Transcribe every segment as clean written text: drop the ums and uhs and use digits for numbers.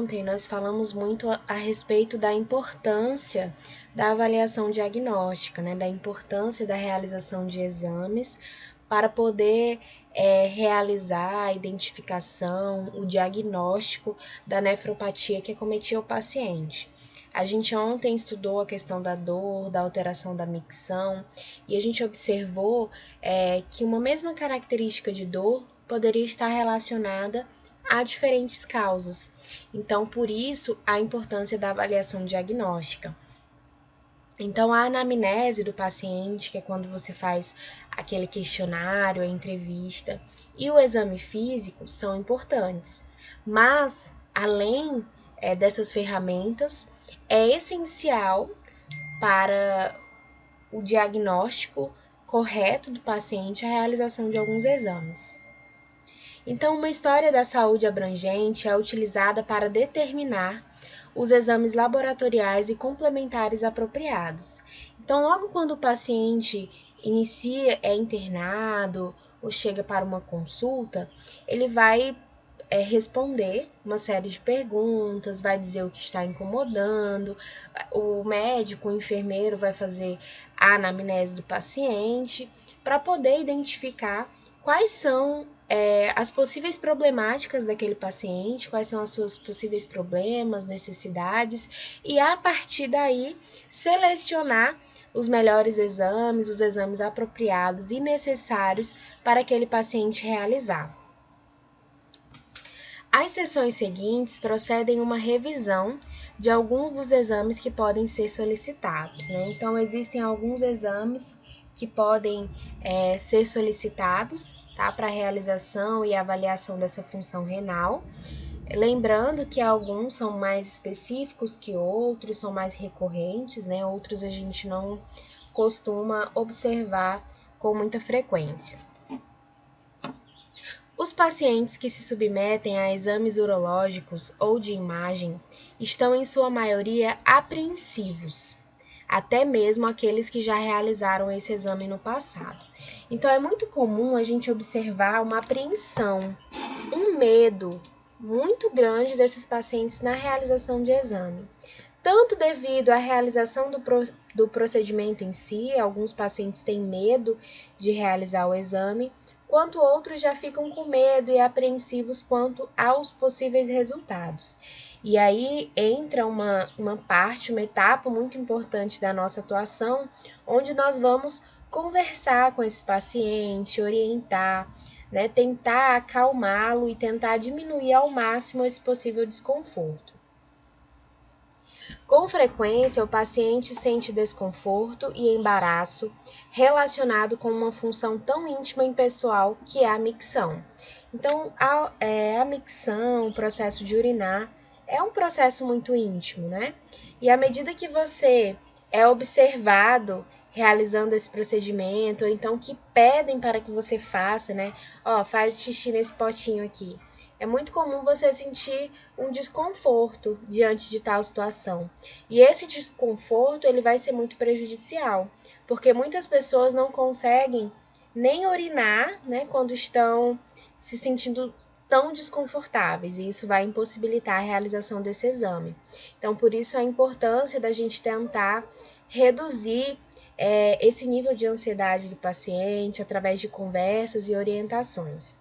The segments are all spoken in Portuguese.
ontem nós falamos muito a respeito da importância da avaliação diagnóstica, né? Da importância da realização de exames para poder realizar a identificação, o diagnóstico da nefropatia que acometia o paciente. A gente ontem estudou a questão da dor, da alteração da micção, e a gente observou que uma mesma característica de dor poderia estar relacionada a diferentes causas. Então, por isso, a importância da avaliação diagnóstica. Então, a anamnese do paciente, que é quando você faz aquele questionário, a entrevista, e o exame físico são importantes. Mas, além dessas ferramentas, é essencial para o diagnóstico correto do paciente a realização de alguns exames. Então, uma história da saúde abrangente é utilizada para determinar os exames laboratoriais e complementares apropriados. Então, logo quando o paciente é internado ou chega para uma consulta, ele vai responder uma série de perguntas, vai dizer o que está incomodando, o médico, o enfermeiro vai fazer a anamnese do paciente para poder identificar quais são as possíveis problemáticas daquele paciente, quais são os seus possíveis problemas, necessidades, e a partir daí selecionar os melhores exames, os exames apropriados e necessários para aquele paciente realizar. As sessões seguintes procedem uma revisão de alguns dos exames que podem ser solicitados, né? Então, existem alguns exames que podem ser solicitados, tá, para realização e avaliação dessa função renal. Lembrando que alguns são mais específicos que outros, são mais recorrentes, né? Outros a gente não costuma observar com muita frequência. Os pacientes que se submetem a exames urológicos ou de imagem estão, em sua maioria, apreensivos, até mesmo aqueles que já realizaram esse exame no passado. Então, é muito comum a gente observar uma apreensão, um medo muito grande desses pacientes na realização de exame. Tanto devido à realização do procedimento em si, alguns pacientes têm medo de realizar o exame, quanto outros já ficam com medo e apreensivos quanto aos possíveis resultados. E aí entra uma etapa muito importante da nossa atuação, onde nós vamos conversar com esse paciente, orientar, né, tentar acalmá-lo e tentar diminuir ao máximo esse possível desconforto. Com frequência, o paciente sente desconforto e embaraço relacionado com uma função tão íntima e pessoal que é a micção. Então, a micção, o processo de urinar, é um processo muito íntimo, né? E à medida que você é observado realizando esse procedimento, ou então que pedem para que você faça, né? Faz xixi nesse potinho aqui. É muito comum você sentir um desconforto diante de tal situação. E esse desconforto, ele vai ser muito prejudicial, porque muitas pessoas não conseguem nem urinar, né, quando estão se sentindo tão desconfortáveis, e isso vai impossibilitar a realização desse exame. Então, por isso a importância da gente tentar reduzir esse nível de ansiedade do paciente através de conversas e orientações.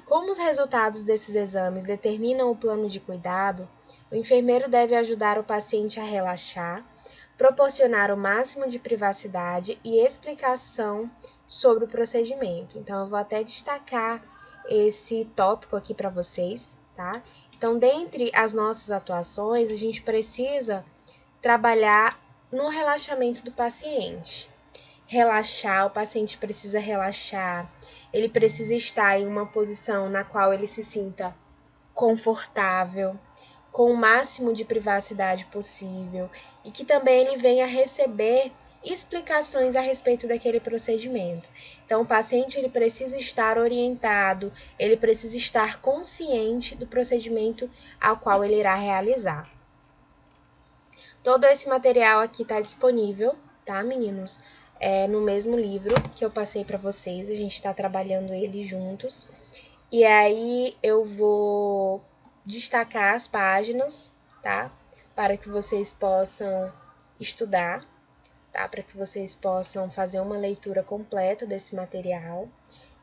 Como os resultados desses exames determinam o plano de cuidado, o enfermeiro deve ajudar o paciente a relaxar, proporcionar o máximo de privacidade e explicação sobre o procedimento. Então, eu vou até destacar esse tópico aqui para vocês, tá? Então, dentre as nossas atuações, a gente precisa trabalhar no relaxamento do paciente. Relaxar, o paciente precisa relaxar, ele precisa estar em uma posição na qual ele se sinta confortável, com o máximo de privacidade possível e que também ele venha receber explicações a respeito daquele procedimento. Então, o paciente ele precisa estar orientado, ele precisa estar consciente do procedimento ao qual ele irá realizar. Todo esse material aqui está disponível, tá, meninos? No mesmo livro que eu passei para vocês, a gente está trabalhando ele juntos. E aí eu vou destacar as páginas, tá? Para que vocês possam estudar, tá? Para que vocês possam fazer uma leitura completa desse material.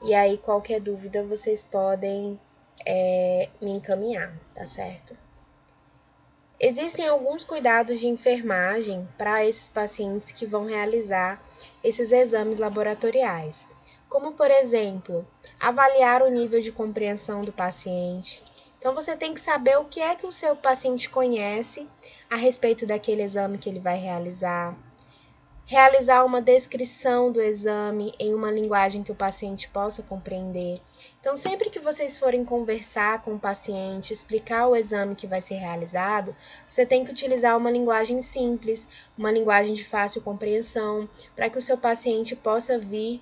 E aí, qualquer dúvida, vocês podem me encaminhar, tá certo? Existem alguns cuidados de enfermagem para esses pacientes que vão realizar esses exames laboratoriais, como, por exemplo, avaliar o nível de compreensão do paciente. Então, você tem que saber o que é que o seu paciente conhece a respeito daquele exame que ele vai realizar uma descrição do exame em uma linguagem que o paciente possa compreender. Então, sempre que vocês forem conversar com o paciente, explicar o exame que vai ser realizado, você tem que utilizar uma linguagem simples, uma linguagem de fácil compreensão, para que o seu paciente possa vir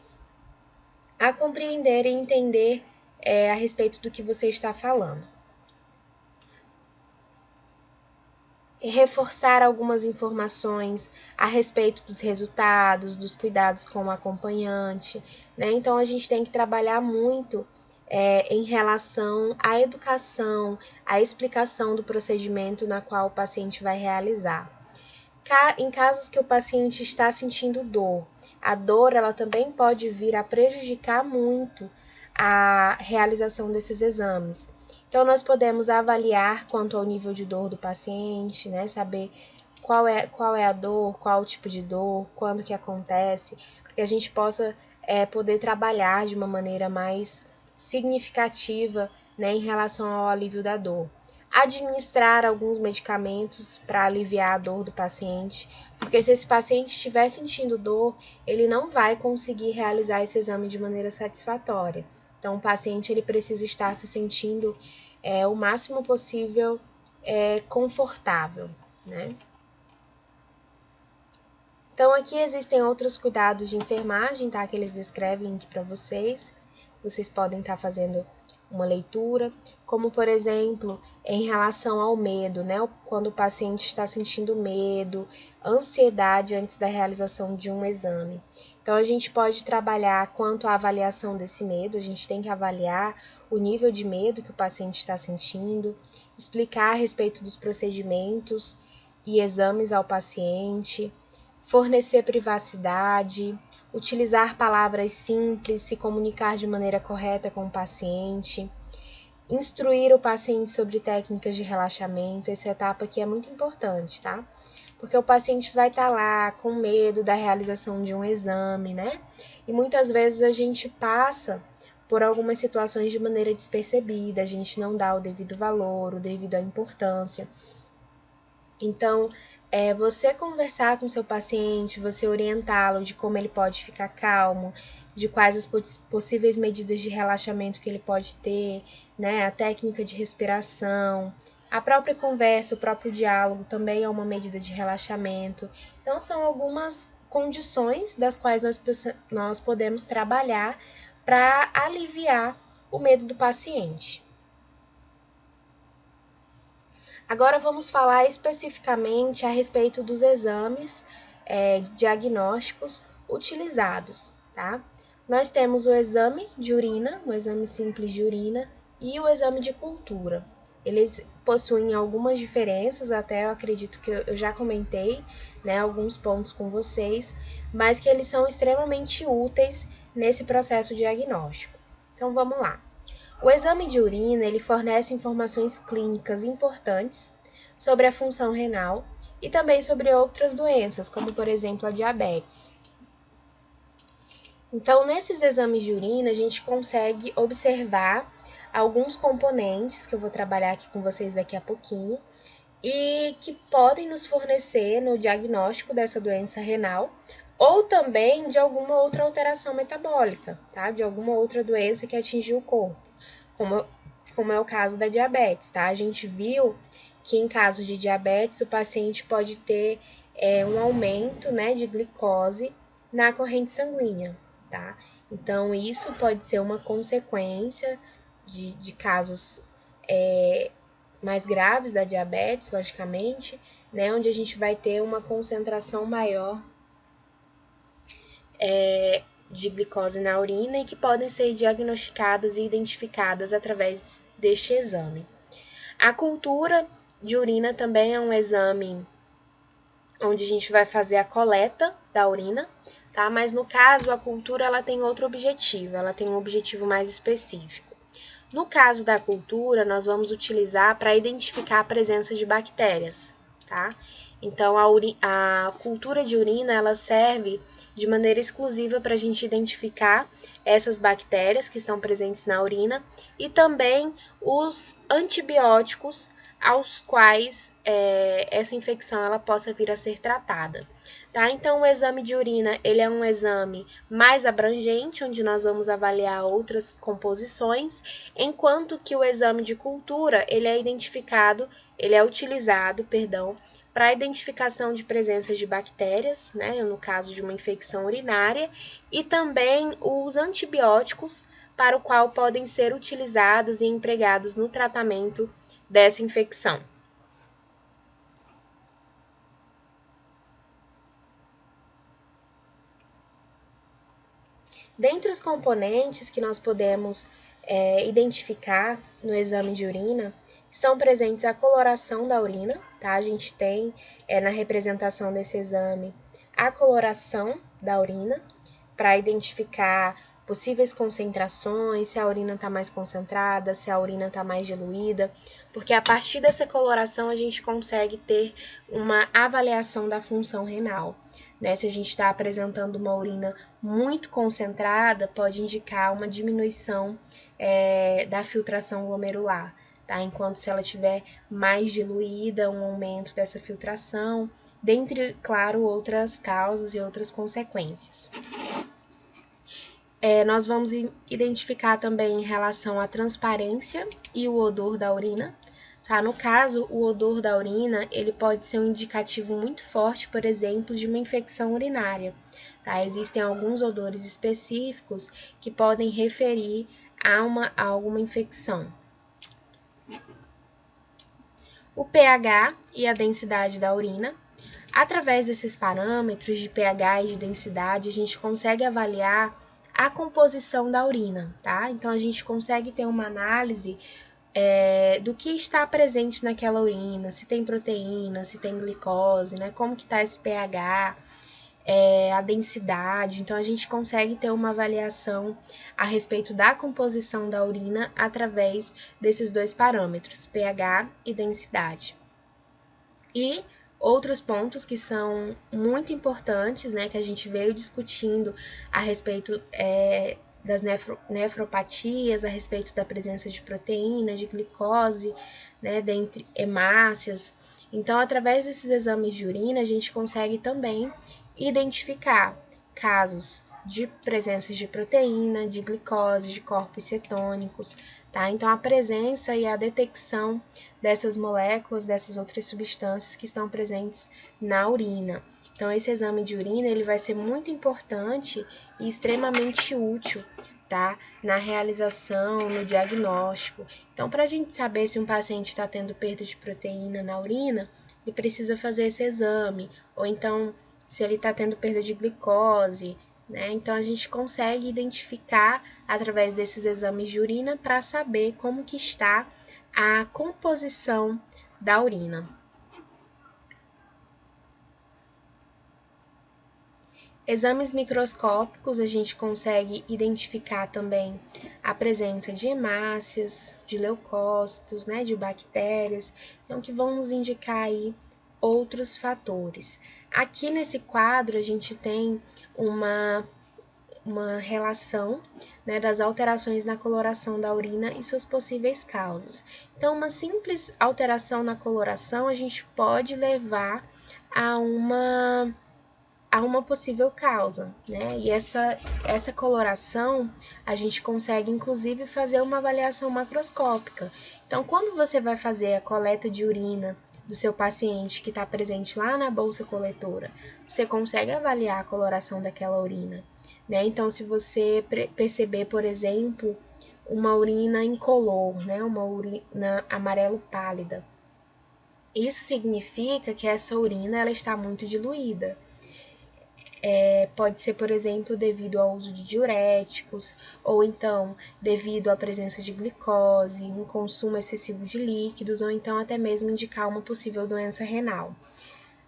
a compreender e entender a respeito do que você está falando. Reforçar algumas informações a respeito dos resultados, dos cuidados com o acompanhante, né? Então, a gente tem que trabalhar muito em relação à educação, à explicação do procedimento na qual o paciente vai realizar. Em casos que o paciente está sentindo dor, a dor ela também pode vir a prejudicar muito a realização desses exames. Então, nós podemos avaliar quanto ao nível de dor do paciente, né? Saber qual é a dor, qual o tipo de dor, quando que acontece, para que a gente possa poder trabalhar de uma maneira mais significativa, né, em relação ao alívio da dor. Administrar alguns medicamentos para aliviar a dor do paciente, porque se esse paciente estiver sentindo dor, ele não vai conseguir realizar esse exame de maneira satisfatória. Então, o paciente ele precisa estar se sentindo o máximo possível confortável, né? Então, aqui existem outros cuidados de enfermagem, tá? Que eles descrevem aqui para vocês. Vocês podem estar fazendo uma leitura, como, por exemplo, em relação ao medo, né? Quando o paciente está sentindo medo, ansiedade antes da realização de um exame. Então, a gente pode trabalhar quanto à avaliação desse medo, a gente tem que avaliar o nível de medo que o paciente está sentindo, explicar a respeito dos procedimentos e exames ao paciente, fornecer privacidade, utilizar palavras simples, se comunicar de maneira correta com o paciente, instruir o paciente sobre técnicas de relaxamento. Essa etapa aqui é muito importante, tá? Porque o paciente vai estar lá com medo da realização de um exame, né? E muitas vezes a gente passa por algumas situações de maneira despercebida, a gente não dá o devido valor, o devido à importância. Então, você conversar com seu paciente, você orientá-lo de como ele pode ficar calmo, de quais as possíveis medidas de relaxamento que ele pode ter, né? A técnica de respiração, a própria conversa, o próprio diálogo também é uma medida de relaxamento. Então, são algumas condições das quais nós podemos trabalhar para aliviar o medo do paciente. Agora vamos falar especificamente a respeito dos exames diagnósticos utilizados, tá? Nós temos o exame de urina, o exame simples de urina e o exame de cultura. Eles possuem algumas diferenças, até eu acredito que eu já comentei, né, alguns pontos com vocês, mas que eles são extremamente úteis nesse processo diagnóstico. Então vamos lá. O exame de urina ele fornece informações clínicas importantes sobre a função renal e também sobre outras doenças, como por exemplo a diabetes. Então, nesses exames de urina, a gente consegue observar alguns componentes que eu vou trabalhar aqui com vocês daqui a pouquinho e que podem nos fornecer no diagnóstico dessa doença renal ou também de alguma outra alteração metabólica, tá? De alguma outra doença que atingiu o corpo, como é o caso da diabetes, tá? A gente viu que em caso de diabetes o paciente pode ter um aumento, né, de glicose na corrente sanguínea, tá? Então, isso pode ser uma consequência de casos mais graves da diabetes, logicamente, né, onde a gente vai ter uma concentração maior de glicose na urina e que podem ser diagnosticadas e identificadas através deste exame. A cultura de urina também é um exame onde a gente vai fazer a coleta da urina, tá? Mas no caso, a cultura ela tem outro objetivo, ela tem um objetivo mais específico. No caso da cultura, nós vamos utilizar para identificar a presença de bactérias, tá? Então, a cultura de urina, ela serve de maneira exclusiva para a gente identificar essas bactérias que estão presentes na urina e também os antibióticos aos quais essa infecção ela possa vir a ser tratada. Tá? Então, o exame de urina ele é um exame mais abrangente, onde nós vamos avaliar outras composições, enquanto que o exame de cultura ele é utilizado, para a identificação de presença de bactérias, né, no caso de uma infecção urinária, e também os antibióticos para o qual podem ser utilizados e empregados no tratamento dessa infecção. Dentre os componentes que nós podemos identificar no exame de urina, estão presentes a coloração da urina, tá? A gente tem na representação desse exame a coloração da urina para identificar possíveis concentrações, se a urina está mais concentrada, se a urina está mais diluída, porque a partir dessa coloração a gente consegue ter uma avaliação da função renal. Né? Se a gente está apresentando uma urina muito concentrada, pode indicar uma diminuição da filtração glomerular, tá? Enquanto se ela tiver mais diluída, um aumento dessa filtração, dentre, claro, outras causas e outras consequências. Nós vamos identificar também em relação à transparência e o odor da urina. Tá? No caso, o odor da urina ele pode ser um indicativo muito forte, por exemplo, de uma infecção urinária. Tá? Existem alguns odores específicos que podem referir a alguma infecção. O pH e a densidade da urina. Através desses parâmetros de pH e de densidade, a gente consegue avaliar a composição da urina, tá? Então, a gente consegue ter uma análise do que está presente naquela urina, se tem proteína, se tem glicose, né? Como que está esse pH, a densidade. Então, a gente consegue ter uma avaliação a respeito da composição da urina através desses dois parâmetros, pH e densidade. E outros pontos que são muito importantes, né, que a gente veio discutindo a respeito das nefropatias, a respeito da presença de proteína, de glicose, né, dentre hemácias. Então, através desses exames de urina, a gente consegue também identificar casos de presença de proteína, de glicose, de corpos cetônicos, tá? Então, a presença e a detecção dessas moléculas, dessas outras substâncias que estão presentes na urina. Então, esse exame de urina ele vai ser muito importante e extremamente útil, tá? Na realização, no diagnóstico. Então, para a gente saber se um paciente está tendo perda de proteína na urina, ele precisa fazer esse exame. Ou então, se ele está tendo perda de glicose, né? Então, a gente consegue identificar através desses exames de urina para saber como que está a composição da urina. Exames microscópicos, a gente consegue identificar também a presença de hemácias, de leucócitos, né, de bactérias, então que vão nos indicar aí outros fatores. Aqui nesse quadro a gente tem uma relação, né, das alterações na coloração da urina e suas possíveis causas. Então, uma simples alteração na coloração a gente pode levar a uma possível causa, né? E essa coloração a gente consegue inclusive fazer uma avaliação macroscópica. Então, quando você vai fazer a coleta de urina do seu paciente que está presente lá na bolsa coletora, você consegue avaliar a coloração daquela urina, né? Então, se você perceber, por exemplo, uma urina incolor, né? Uma urina amarelo pálida, isso significa que essa urina ela está muito diluída. pode ser, por exemplo, devido ao uso de diuréticos, ou então devido à presença de glicose, um consumo excessivo de líquidos, ou então até mesmo indicar uma possível doença renal.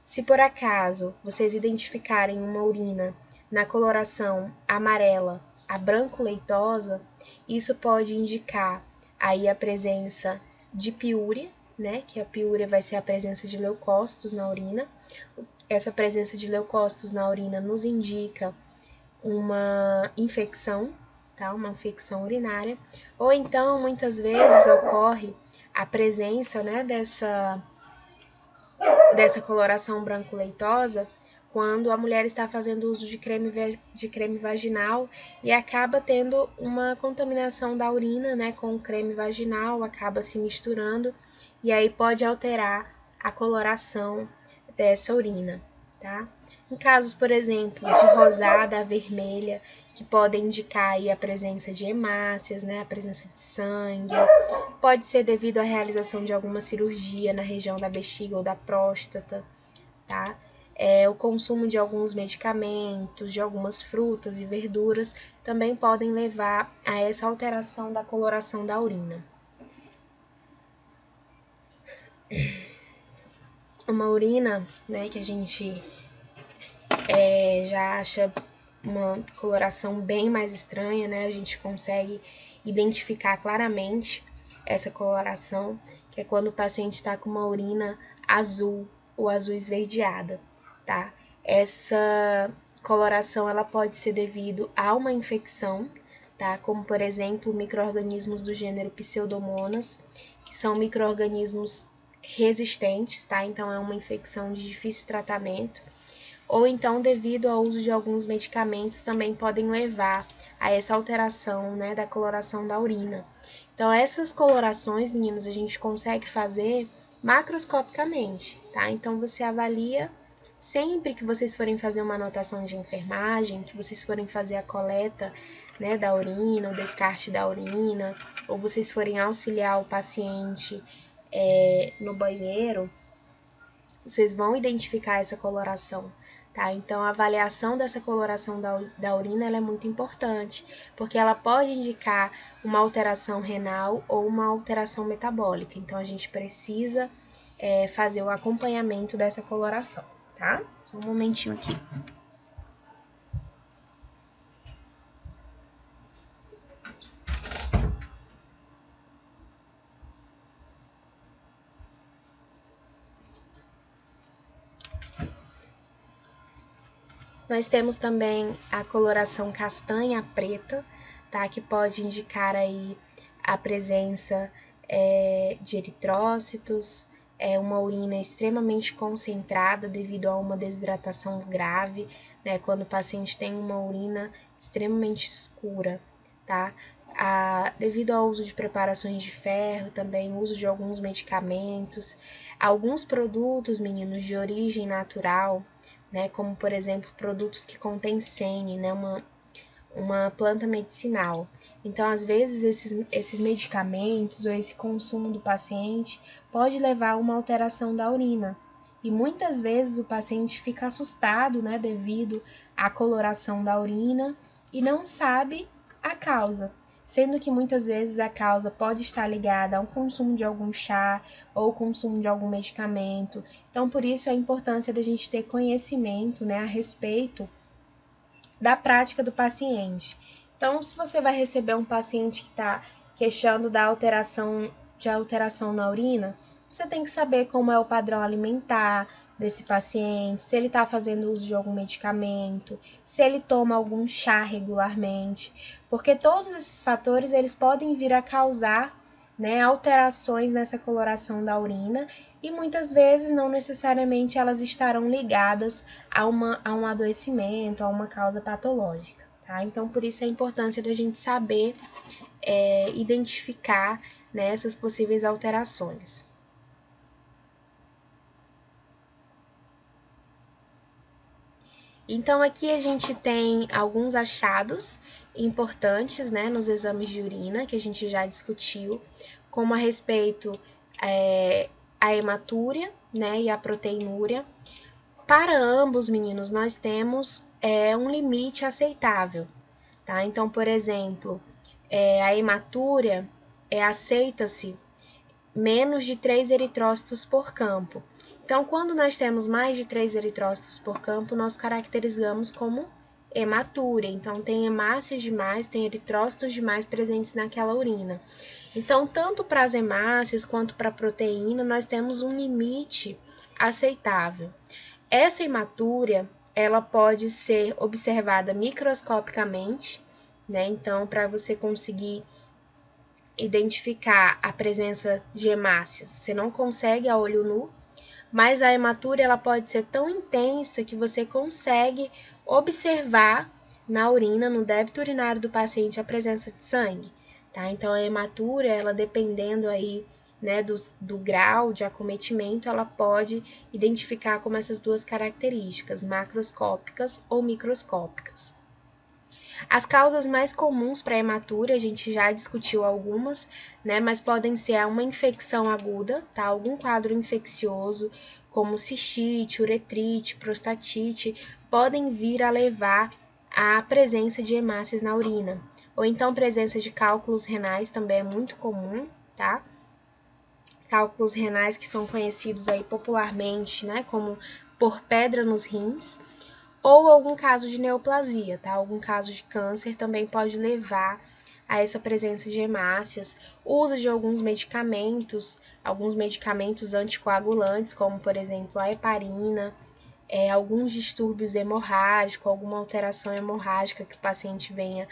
Se por acaso vocês identificarem uma urina na coloração amarela a branco leitosa, isso pode indicar aí a presença de piúria, né? Que a piúria vai ser a presença de leucócitos na urina. Essa presença de leucócitos na urina nos indica uma infecção, tá? Uma infecção urinária. Ou então, muitas vezes, ocorre a presença, né, dessa coloração branco-leitosa quando a mulher está fazendo uso de creme vaginal e acaba tendo uma contaminação da urina, né, com o creme vaginal, acaba se misturando e aí pode alterar a coloração dessa urina, tá? Em casos, por exemplo, de rosada a vermelha, que podem indicar aí a presença de hemácias, né, a presença de sangue, pode ser devido à realização de alguma cirurgia na região da bexiga ou da próstata, tá? O consumo de alguns medicamentos, de algumas frutas e verduras também podem levar a essa alteração da coloração da urina. Uma urina, né, que a gente já acha uma coloração bem mais estranha, né? A gente consegue identificar claramente essa coloração, que é quando o paciente está com uma urina azul ou azul esverdeada, tá? Essa coloração ela pode ser devido a uma infecção, tá? Como por exemplo, micro-organismos do gênero Pseudomonas, que são micro-organismos resistentes, tá? Então é uma infecção de difícil tratamento, ou então devido ao uso de alguns medicamentos também podem levar a essa alteração, né, da coloração da urina. Então essas colorações, meninos, a gente consegue fazer macroscopicamente, tá? Então você avalia sempre que vocês forem fazer uma anotação de enfermagem, que vocês forem fazer a coleta, né, da urina, o descarte da urina, ou vocês forem auxiliar o paciente no banheiro, vocês vão identificar essa coloração, tá? Então, a avaliação dessa coloração da urina ela é muito importante, porque ela pode indicar uma alteração renal ou uma alteração metabólica. Então, a gente precisa fazer o acompanhamento dessa coloração, tá? Só um momentinho aqui. Nós temos também a coloração castanha preta, tá? Que pode indicar aí a presença de eritrócitos, uma urina extremamente concentrada devido a uma desidratação grave, né? Quando o paciente tem uma urina extremamente escura, tá? Devido ao uso de preparações de ferro, também uso de alguns medicamentos, alguns produtos, meninos, de origem natural, né, como por exemplo produtos que contêm sene, né, uma planta medicinal. Então, às vezes, esses medicamentos ou esse consumo do paciente pode levar a uma alteração da urina. E muitas vezes o paciente fica assustado, né, devido à coloração da urina e não sabe a causa, sendo que muitas vezes a causa pode estar ligada ao consumo de algum chá ou consumo de algum medicamento. Então, por isso a importância da gente ter conhecimento, né, a respeito da prática do paciente. Então, se você vai receber um paciente que está queixando da alteração na urina, você tem que saber como é o padrão alimentar desse paciente, se ele está fazendo uso de algum medicamento, se ele toma algum chá regularmente, porque todos esses fatores eles podem vir a causar, né, alterações nessa coloração da urina e muitas vezes não necessariamente elas estarão ligadas a um adoecimento, a uma causa patológica, tá? Então, por isso a importância da gente saber identificar, né, essas possíveis alterações. Então, aqui a gente tem alguns achados importantes, né, nos exames de urina, que a gente já discutiu, como a respeito a hematúria, né, e a proteinúria. para ambos, meninos, nós temos um limite aceitável, tá? Então, por exemplo, a hematúria aceita-se menos de 3 eritrócitos por campo. Então, quando nós temos mais de 3 eritrócitos por campo, nós caracterizamos como hematúria. Então, tem hemácias demais, tem eritrócitos demais presentes naquela urina. Então, tanto para as hemácias quanto para a proteína, nós temos um limite aceitável. Essa hematúria, ela pode ser observada microscopicamente, né? Então, para você conseguir identificar a presença de hemácias, você não consegue a olho nu, mas a hematúria ela pode ser tão intensa que você consegue observar na urina, no débito urinário do paciente, a presença de sangue, tá? Então, a hematúria, ela dependendo aí, né, do grau de acometimento, ela pode identificar como essas duas características, macroscópicas ou microscópicas. As causas mais comuns para hematúria, a gente já discutiu algumas, né, mas podem ser uma infecção aguda, tá? Algum quadro infeccioso, como cistite, uretrite, prostatite, podem vir a levar à presença de hemácias na urina. Ou então presença de cálculos renais também é muito comum, tá? Cálculos renais que são conhecidos aí popularmente, né, como por pedra nos rins, ou algum caso de neoplasia, tá? Algum caso de câncer também pode levar a essa presença de hemácias, o uso de alguns medicamentos anticoagulantes, como por exemplo a heparina, alguns distúrbios hemorrágicos, alguma alteração hemorrágica que o paciente venha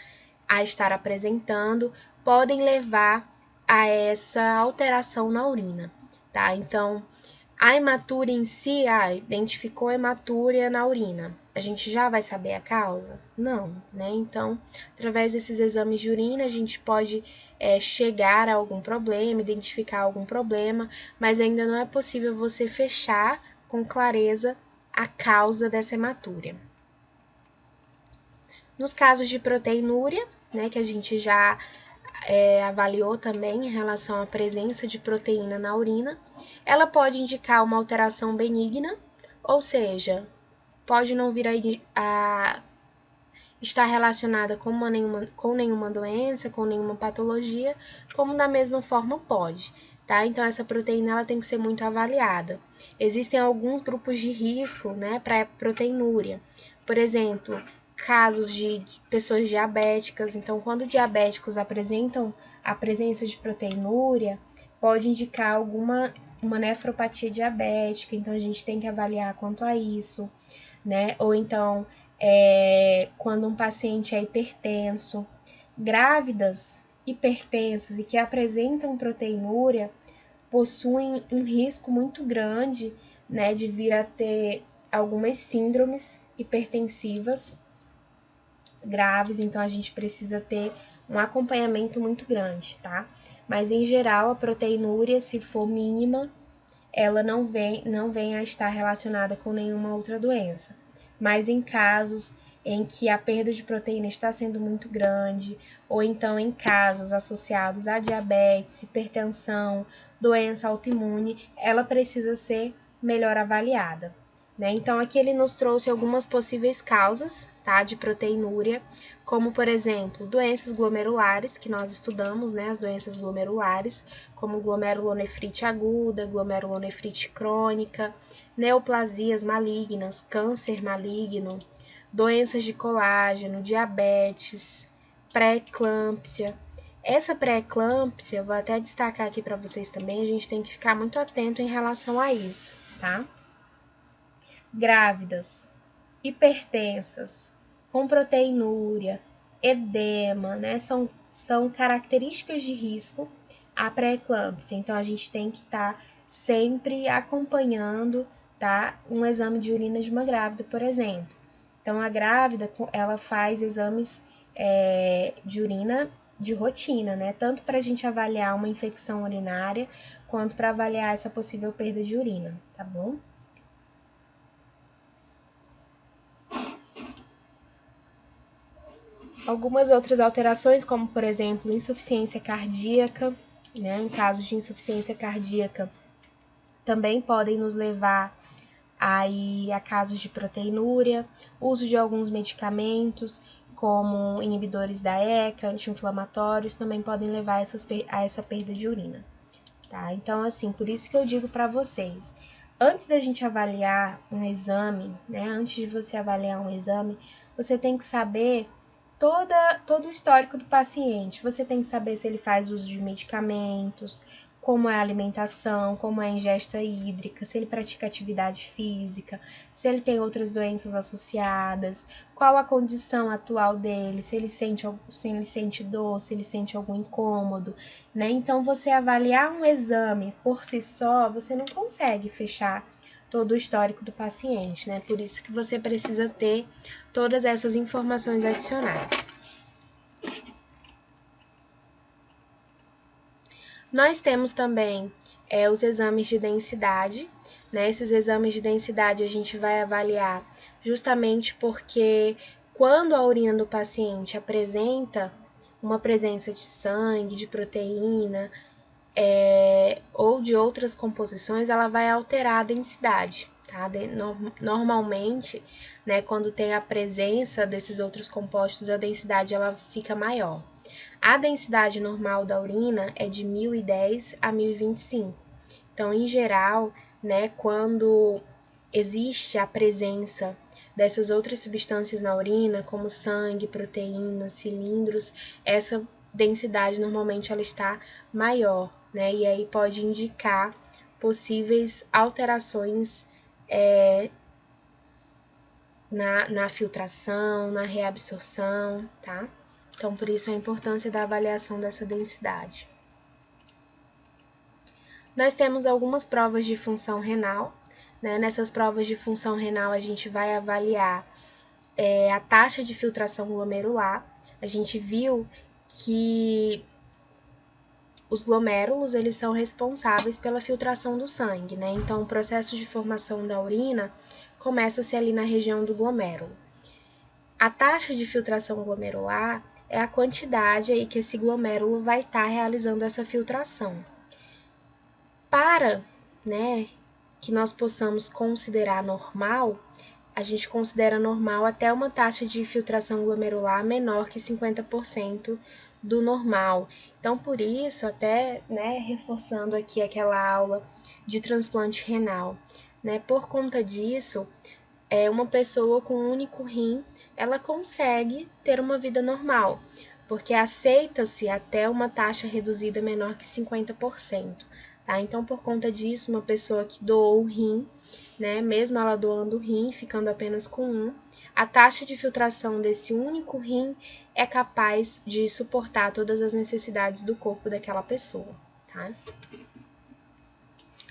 a estar apresentando, podem levar a essa alteração na urina, tá? Então, a hematúria em si, identificou hematúria na urina. A gente já vai saber a causa? Não, né? Então, através desses exames de urina, a gente pode chegar a algum problema, identificar algum problema, mas ainda não é possível você fechar com clareza a causa dessa hematúria. Nos casos de proteinúria, né, que a gente já avaliou também em relação à presença de proteína na urina, ela pode indicar uma alteração benigna, ou seja, pode não vir a estar relacionada com nenhuma doença, com nenhuma patologia, como da mesma forma pode, tá? Então, essa proteína ela tem que ser muito avaliada. Existem alguns grupos de risco, né, para proteinúria. Por exemplo, casos de pessoas diabéticas. Então, quando diabéticos apresentam a presença de proteinúria, pode indicar uma nefropatia diabética. Então, a gente tem que avaliar quanto a isso, né? Ou então, quando um paciente é hipertenso, grávidas hipertensas e que apresentam proteinúria possuem um risco muito grande, né, de vir a ter algumas síndromes hipertensivas graves, então a gente precisa ter um acompanhamento muito grande, tá? Mas em geral, a proteinúria, se for mínima, ela não vem a estar relacionada com nenhuma outra doença. Mas em casos em que a perda de proteína está sendo muito grande, ou então em casos associados a diabetes, hipertensão, doença autoimune, ela precisa ser melhor avaliada, né? Então, aqui ele nos trouxe algumas possíveis causas, tá, de proteinúria, como, por exemplo, doenças glomerulares, que nós estudamos, né, as doenças glomerulares, como glomerulonefrite aguda, glomerulonefrite crônica, neoplasias malignas, câncer maligno, doenças de colágeno, diabetes, pré-eclâmpsia. Essa pré-eclâmpsia, vou até destacar aqui para vocês também, a gente tem que ficar muito atento em relação a isso, tá? Grávidas, hipertensas, com proteinúria, edema, né? São características de risco à pré-eclâmpsia. Então, a gente tem que estar sempre acompanhando, tá? Um exame de urina de uma grávida, por exemplo. Então, a grávida, ela faz exames de urina de rotina, né? Tanto para a gente avaliar uma infecção urinária, quanto para avaliar essa possível perda de urina, tá bom? Algumas outras alterações, como por exemplo, insuficiência cardíaca, né? Em casos de insuficiência cardíaca, também podem nos levar aí a casos de proteinúria, uso de alguns medicamentos, como inibidores da ECA, anti-inflamatórios, também podem levar a essa perda de urina, tá? Então, assim, por isso que eu digo para vocês, antes da gente avaliar um exame, né, antes de você avaliar um exame, você tem que saber todo o histórico do paciente. Você tem que saber se ele faz uso de medicamentos, como é a alimentação, como é a ingesta hídrica, se ele pratica atividade física, se ele tem outras doenças associadas, qual a condição atual dele, se ele sente dor, se ele sente algum incômodo, né? Então, você avaliar um exame por si só, você não consegue fechar todo o histórico do paciente, né? Por isso que você precisa ter todas essas informações adicionais. Nós temos também os exames de densidade, né? Esses exames de densidade a gente vai avaliar justamente porque quando a urina do paciente apresenta uma presença de sangue, de proteína, ou de outras composições, ela vai alterar a densidade, tá? Normalmente, né, quando tem a presença desses outros compostos, a densidade ela fica maior. A densidade normal da urina é de 1010 a 1025. Então, em geral, né, quando existe a presença dessas outras substâncias na urina, como sangue, proteínas, cilindros, essa densidade normalmente ela está maior, né? E aí pode indicar possíveis alterações na filtração, na reabsorção, tá? Então, por isso a importância da avaliação dessa densidade. Nós temos algumas provas de função renal, né? Nessas provas de função renal, a gente vai avaliar a taxa de filtração glomerular. A gente viu que os glomérulos, eles são responsáveis pela filtração do sangue, né? Então, o processo de formação da urina começa-se ali na região do glomérulo. A taxa de filtração glomerular é a quantidade aí que esse glomérulo vai estar realizando essa filtração. Para, né, que nós possamos considerar normal, a gente considera normal até uma taxa de filtração glomerular menor que 50% do normal. Então, por isso, até, né, reforçando aqui aquela aula de transplante renal, né, por conta disso, uma pessoa com um único rim, ela consegue ter uma vida normal, porque aceita-se até uma taxa reduzida menor que 50%. Tá? Então, por conta disso, uma pessoa que doou o rim, né, mesmo ela doando o rim, ficando apenas com um, a taxa de filtração desse único rim é capaz de suportar todas as necessidades do corpo daquela pessoa, tá?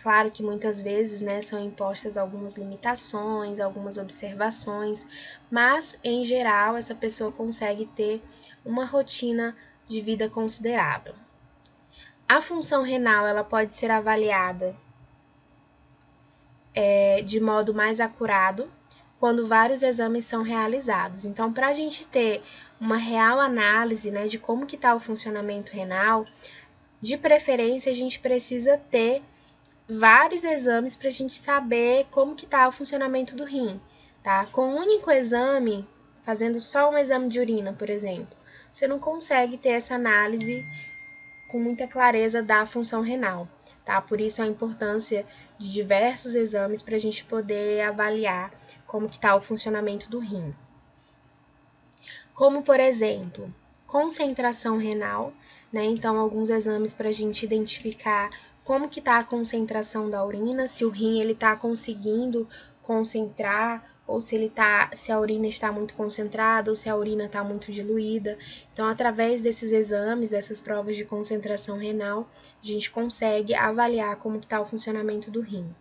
Claro que muitas vezes, né, são impostas algumas limitações, algumas observações, mas, em geral, essa pessoa consegue ter uma rotina de vida considerável. A função renal, ela pode ser avaliada de modo mais acurado quando vários exames são realizados. Então, para a gente ter uma real análise, né, de como que está o funcionamento renal, de preferência, a gente precisa ter vários exames para a gente saber como que está o funcionamento do rim, tá? Com um único exame, fazendo só um exame de urina, por exemplo, você não consegue ter essa análise com muita clareza da função renal, tá? Por isso a importância de diversos exames para a gente poder avaliar como que está o funcionamento do rim. Como, por exemplo, concentração renal, né? Então, alguns exames para a gente identificar como que está a concentração da urina, se o rim ele está conseguindo concentrar ou se a urina está muito concentrada ou se a urina está muito diluída. Então, através desses exames, dessas provas de concentração renal, a gente consegue avaliar como que está o funcionamento do rim.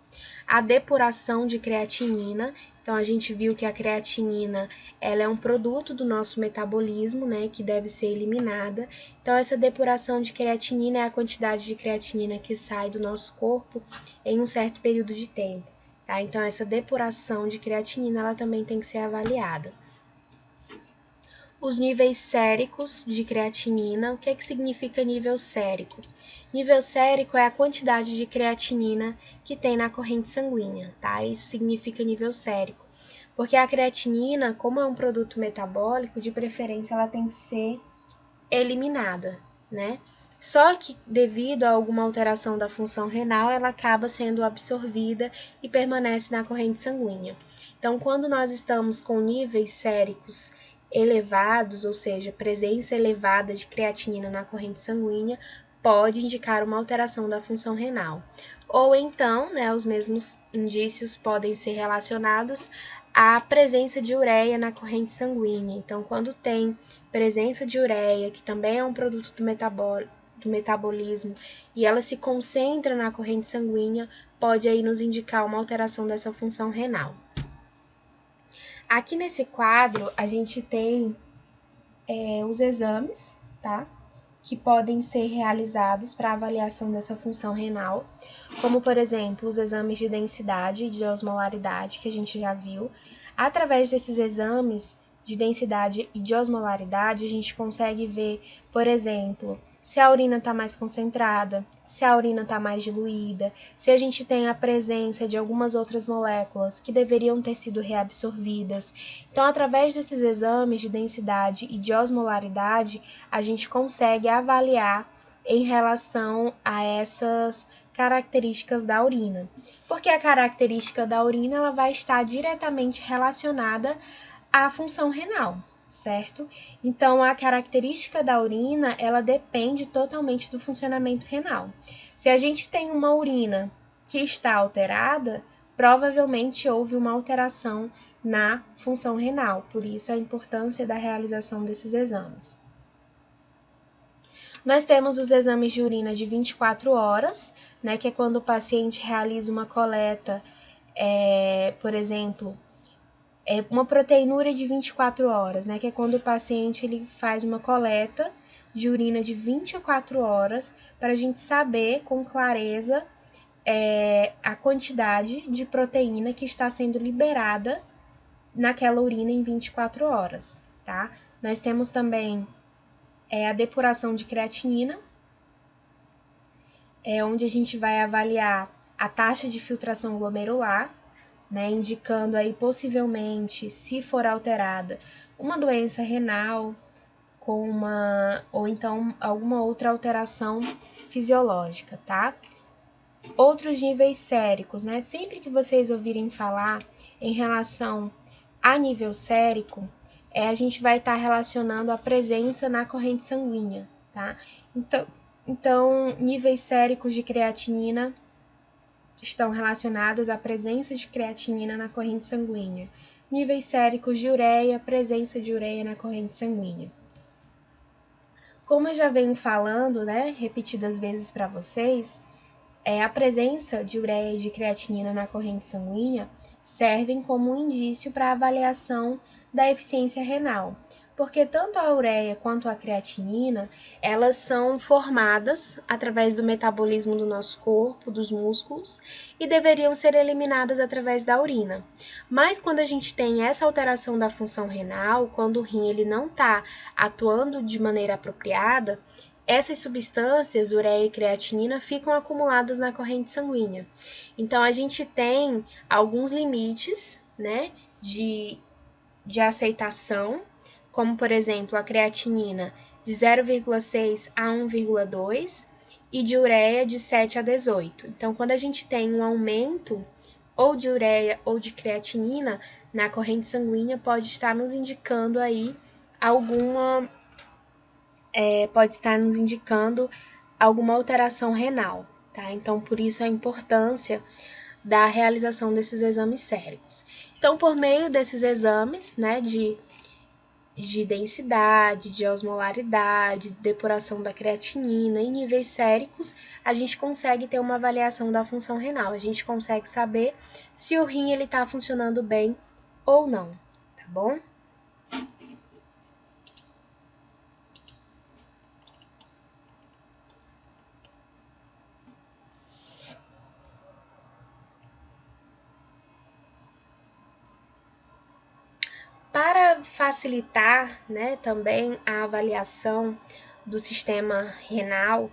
A depuração de creatinina, então a gente viu que a creatinina ela é um produto do nosso metabolismo, né, que deve ser eliminada. Então essa depuração de creatinina é a quantidade de creatinina que sai do nosso corpo em um certo período de tempo, tá? Então essa depuração de creatinina ela também tem que ser avaliada. Os níveis séricos de creatinina, o que significa nível sérico? Nível sérico é a quantidade de creatinina que tem na corrente sanguínea, tá? Isso significa nível sérico. Porque a creatinina, como é um produto metabólico, de preferência ela tem que ser eliminada, né? Só que devido a alguma alteração da função renal, ela acaba sendo absorvida e permanece na corrente sanguínea. Então, quando nós estamos com níveis séricos elevados, ou seja, presença elevada de creatinina na corrente sanguínea, pode indicar uma alteração da função renal. Ou então, né, os mesmos indícios podem ser relacionados à presença de ureia na corrente sanguínea. Então, quando tem presença de ureia, que também é um produto do metabolismo, e ela se concentra na corrente sanguínea, pode aí nos indicar uma alteração dessa função renal. Aqui nesse quadro, a gente tem os exames, tá? Que podem ser realizados para avaliação dessa função renal, como, por exemplo, os exames de densidade e de osmolaridade, que a gente já viu. Através desses exames de densidade e de osmolaridade, a gente consegue ver, por exemplo, se a urina está mais concentrada, se a urina está mais diluída, se a gente tem a presença de algumas outras moléculas que deveriam ter sido reabsorvidas. Então, através desses exames de densidade e de osmolaridade, a gente consegue avaliar em relação a essas características da urina. Porque a característica da urina ela vai estar diretamente relacionada à função renal, certo? Então, a característica da urina, ela depende totalmente do funcionamento renal. Se a gente tem uma urina que está alterada, provavelmente houve uma alteração na função renal, por isso a importância da realização desses exames. Nós temos os exames de urina de 24 horas, né, que é quando o paciente realiza uma coleta, por exemplo, uma proteinúria de 24 horas, né, que é quando o paciente ele faz uma coleta de urina de 24 horas para a gente saber com clareza a quantidade de proteína que está sendo liberada naquela urina em 24 horas, tá? Nós temos também a depuração de creatinina, onde a gente vai avaliar a taxa de filtração glomerular, né, indicando aí possivelmente, se for alterada, uma doença renal ou então alguma outra alteração fisiológica, tá? Outros níveis séricos, né? Sempre que vocês ouvirem falar em relação a nível sérico, a gente vai estar relacionando a presença na corrente sanguínea, tá? Então, níveis séricos de creatinina estão relacionados à presença de creatinina na corrente sanguínea. Níveis séricos de ureia, presença de ureia na corrente sanguínea. Como eu já venho falando, né, repetidas vezes para vocês, a presença de ureia e de creatinina na corrente sanguínea servem como um indício para a avaliação da eficiência renal, porque tanto a ureia quanto a creatinina, elas são formadas através do metabolismo do nosso corpo, dos músculos, e deveriam ser eliminadas através da urina. Mas quando a gente tem essa alteração da função renal, quando o rim ele não está atuando de maneira apropriada, essas substâncias, ureia e creatinina, ficam acumuladas na corrente sanguínea. Então, a gente tem alguns limites, né, de aceitação, como, por exemplo, a creatinina de 0,6 a 1,2 e de ureia de 7 a 18. Então, quando a gente tem um aumento ou de ureia ou de creatinina na corrente sanguínea, pode estar nos indicando aí pode estar nos indicando alguma alteração renal, tá? Então, por isso a importância da realização desses exames séricos. Então, por meio desses exames, né, de densidade, de osmolaridade, depuração da creatinina e níveis séricos, a gente consegue ter uma avaliação da função renal. A gente consegue saber se o rim ele está funcionando bem ou não, tá bom? Para facilitar, né, também a avaliação do sistema renal,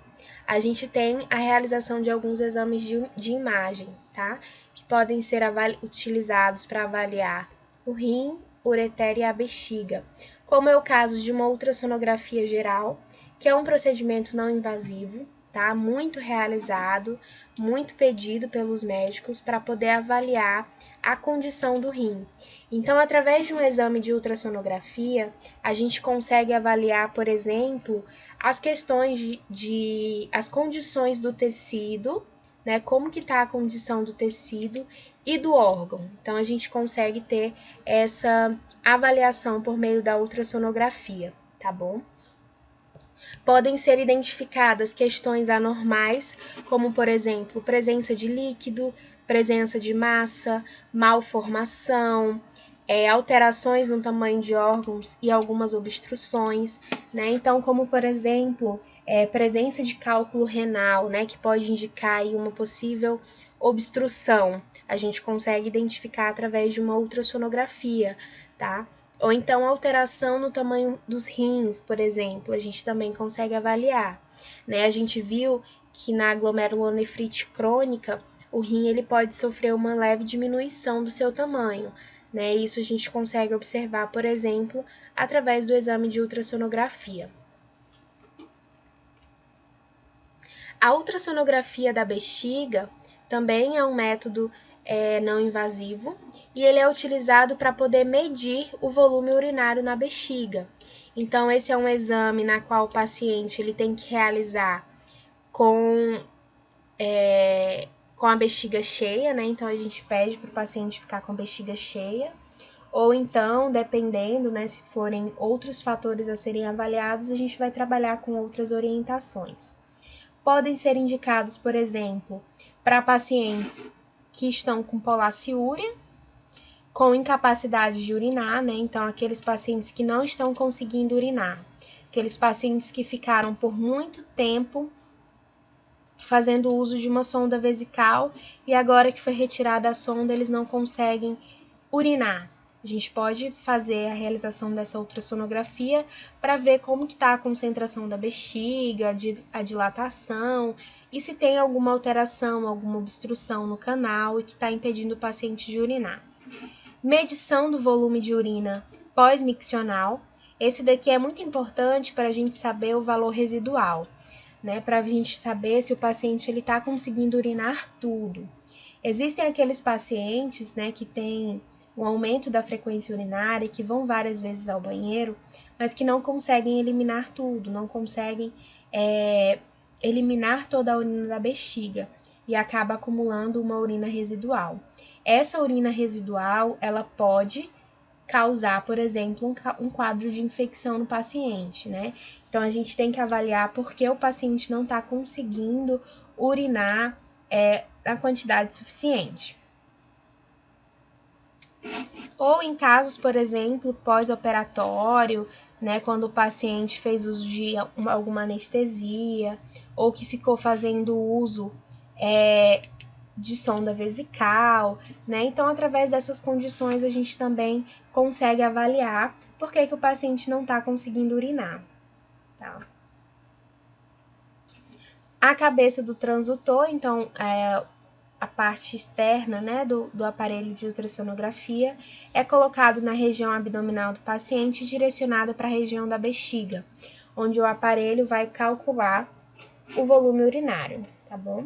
a gente tem a realização de alguns exames de imagem, tá? Que podem ser utilizados para avaliar o rim, o ureter e a bexiga, como é o caso de uma ultrassonografia geral, que é um procedimento não invasivo, tá? Muito realizado, muito pedido pelos médicos para poder avaliar a condição do rim. Então, através de um exame de ultrassonografia, a gente consegue avaliar, por exemplo, as questões as condições do tecido, né? Como que está a condição do tecido e do órgão. Então, a gente consegue ter essa avaliação por meio da ultrassonografia, tá bom? Podem ser identificadas questões anormais, como, por exemplo, presença de líquido, presença de massa, malformação, alterações no tamanho de órgãos e algumas obstruções, né? Então, como, por exemplo, presença de cálculo renal, né, que pode indicar aí uma possível obstrução. A gente consegue identificar através de uma ultrassonografia, tá? Ou então alteração no tamanho dos rins, por exemplo, a gente também consegue avaliar, né? A gente viu que na glomerulonefrite crônica, o rim ele pode sofrer uma leve diminuição do seu tamanho, né? Isso a gente consegue observar, por exemplo, através do exame de ultrassonografia. A ultrassonografia da bexiga também é um método não invasivo e ele é utilizado para poder medir o volume urinário na bexiga. Então, esse é um exame na qual o paciente ele tem que realizar com a bexiga cheia, né? Então, a gente pede para o paciente ficar com a bexiga cheia. Ou então, dependendo, né, se forem outros fatores a serem avaliados, a gente vai trabalhar com outras orientações. Podem ser indicados, por exemplo, para pacientes que estão com polaciúria, com incapacidade de urinar, né? Então, aqueles pacientes que não estão conseguindo urinar, aqueles pacientes que ficaram por muito tempo fazendo uso de uma sonda vesical e agora que foi retirada a sonda, eles não conseguem urinar. A gente pode fazer a realização dessa ultrassonografia para ver como que está a concentração da bexiga, a dilatação e se tem alguma alteração, alguma obstrução no canal e que está impedindo o paciente de urinar. Medição do volume de urina pós-miccional. Esse daqui é muito importante para a gente saber o valor residual, né? Para a gente saber se o paciente está conseguindo urinar tudo. Existem aqueles pacientes, né, que têm um aumento da frequência urinária, que vão várias vezes ao banheiro, mas que não conseguem eliminar tudo, não conseguem eliminar toda a urina da bexiga e acaba acumulando uma urina residual. Essa urina residual, ela pode causar, por exemplo, um quadro de infecção no paciente, né? Então, a gente tem que avaliar por que o paciente não está conseguindo urinar na quantidade suficiente. Ou em casos, por exemplo, pós-operatório, né, quando o paciente fez uso de alguma anestesia, ou que ficou fazendo uso de sonda vesical, né? Então, através dessas condições, a gente também consegue avaliar por que o paciente não está conseguindo urinar, tá? A cabeça do transdutor, então, a parte externa, né, do aparelho de ultrassonografia, é colocado na região abdominal do paciente e direcionado para a região da bexiga, onde o aparelho vai calcular o volume urinário, tá bom?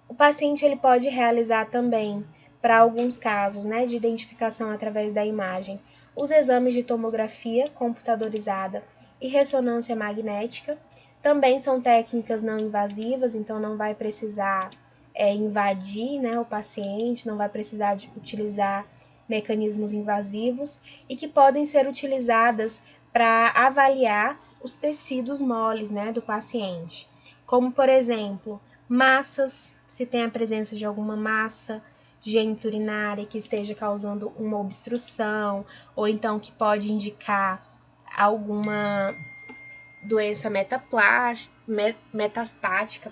O paciente ele pode realizar também, para alguns casos, né, de identificação através da imagem, os exames de tomografia computadorizada e ressonância magnética. Também são técnicas não invasivas, então não vai precisar invadir, né, o paciente, não vai precisar de utilizar mecanismos invasivos e que podem ser utilizadas para avaliar os tecidos moles, né, do paciente, como, por exemplo, massas, se tem a presença de alguma massa geniturinária que esteja causando uma obstrução, ou então que pode indicar alguma doença metastática,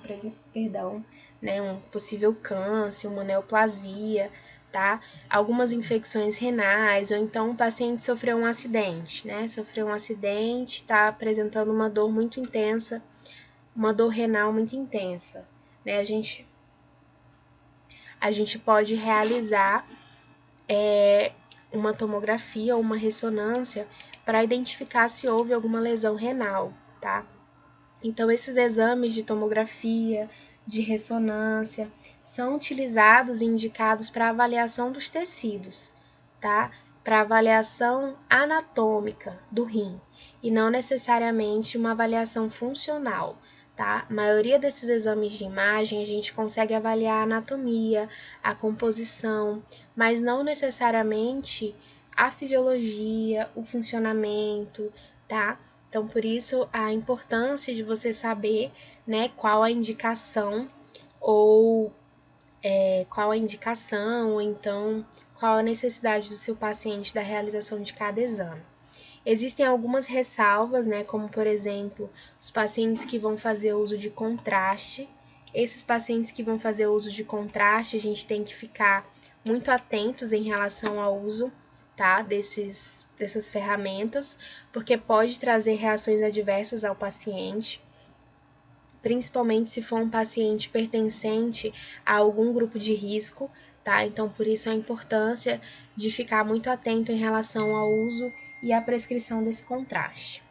perdão, né, um possível câncer, uma neoplasia, tá? Algumas infecções renais, ou então o paciente sofreu um acidente, né? Sofreu um acidente, tá apresentando uma dor muito intensa uma dor renal muito intensa, né? A gente pode realizar uma tomografia ou uma ressonância para identificar se houve alguma lesão renal, tá? Então, esses exames de tomografia, de ressonância, são utilizados e indicados para avaliação dos tecidos, tá? Para avaliação anatômica do rim e não necessariamente uma avaliação funcional, tá? A maioria desses exames de imagem a gente consegue avaliar a anatomia, a composição, mas não necessariamente a fisiologia, o funcionamento, tá? Então, por isso, a importância de você saber, né, qual a indicação ou ou então qual a necessidade do seu paciente da realização de cada exame. Existem algumas ressalvas, né, como por exemplo, os pacientes que vão fazer uso de contraste. Esses pacientes que vão fazer uso de contraste, a gente tem que ficar muito atentos em relação ao uso, tá, dessas ferramentas, porque pode trazer reações adversas ao paciente, principalmente se for um paciente pertencente a algum grupo de risco, tá? Então, por isso a importância de ficar muito atento em relação ao uso e à prescrição desse contraste.